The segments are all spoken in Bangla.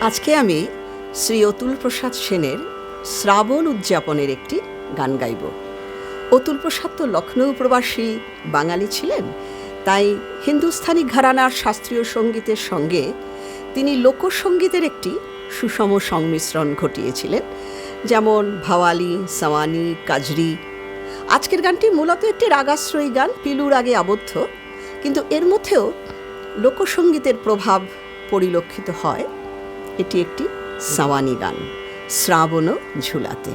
আজকে আমি শ্রী অতুল প্রসাদ সেনের শ্রাবণ উদযাপনের একটি গান গাইব। অতুল প্রসাদ তো লখনৌ প্রবাসী বাঙালি ছিলেন, তাই হিন্দুস্থানি ঘরানার শাস্ত্রীয় সঙ্গীতের সঙ্গে তিনি লোকসঙ্গীতের একটি সুষম সংমিশ্রণ ঘটিয়েছিলেন, যেমন ভাওয়ালি, সাওয়ানি, কাজরি। আজকের গানটি মূলত একটি রাগাশ্রয়ী গান, পিলু রাগে আবদ্ধ, কিন্তু এর মধ্যেও লোকসঙ্গীতের প্রভাব পরিলক্ষিত হয়। এটি একটি সাওয়ানি গান, শ্রাবণ ঝুলাতে।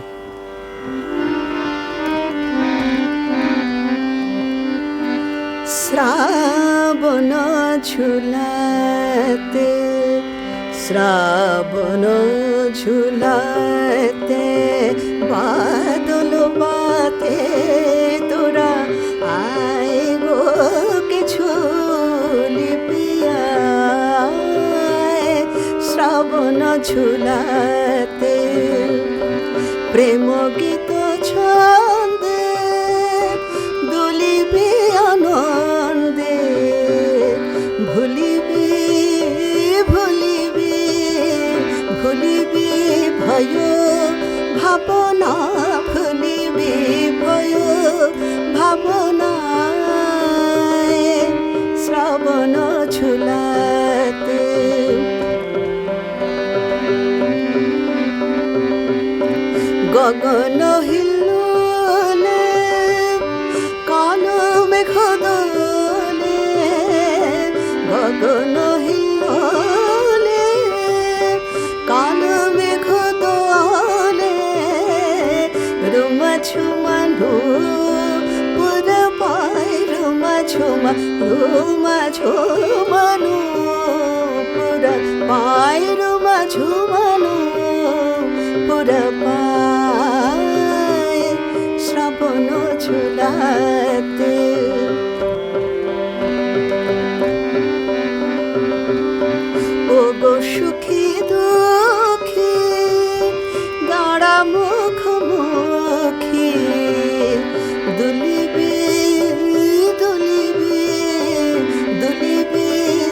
শ্রাবণ ঝুলাতে, শ্রাবণ ঝুলাতে, বাদল বাতে তোরা আয় গো কিছু লিপিয়া, শ্রাবণ ঝুলাতে প্রেম গীত ছন্দে দুলিবি আনন্দে, ভুলিবি ভুলিবি ভুলিবি ভয় ভাবনা, ভুলিবি ভয় ভাবনা, শ্রাবণ ঝুলাতে। গগন হিল্লোলে কালো মেঘ দোলে, গগন হিল্লোলে কালো মেঘ দোলে, রুমা ঝুমানো পুরা পায়, রুমা ঝুমা রুমা ঝুমানো পুরা পায়, রুমা ঝুমানো পুরা পায়, শ্রাবণ ঝুলাতে। ও গো সুখী দুঃখী গাড়া মুখোমুখী, দুলিবি দুলিবি দুলিবি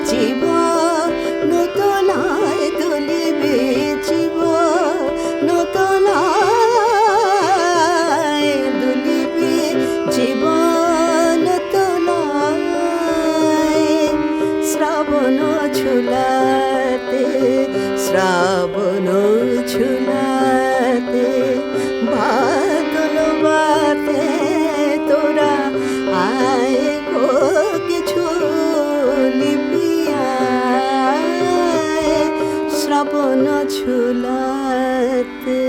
জীবন নূতনায়, দুলিবি জীবন নূতনায়, দুলিবি জীবন নূতনায়, শ্রাবণ ঝুলাতে, শ্রাবণ ঝুলাতে, বাদল বাতে তোরা আয় গো কিছু লিপিয়া, শ্রাবণ ঝুলাতে।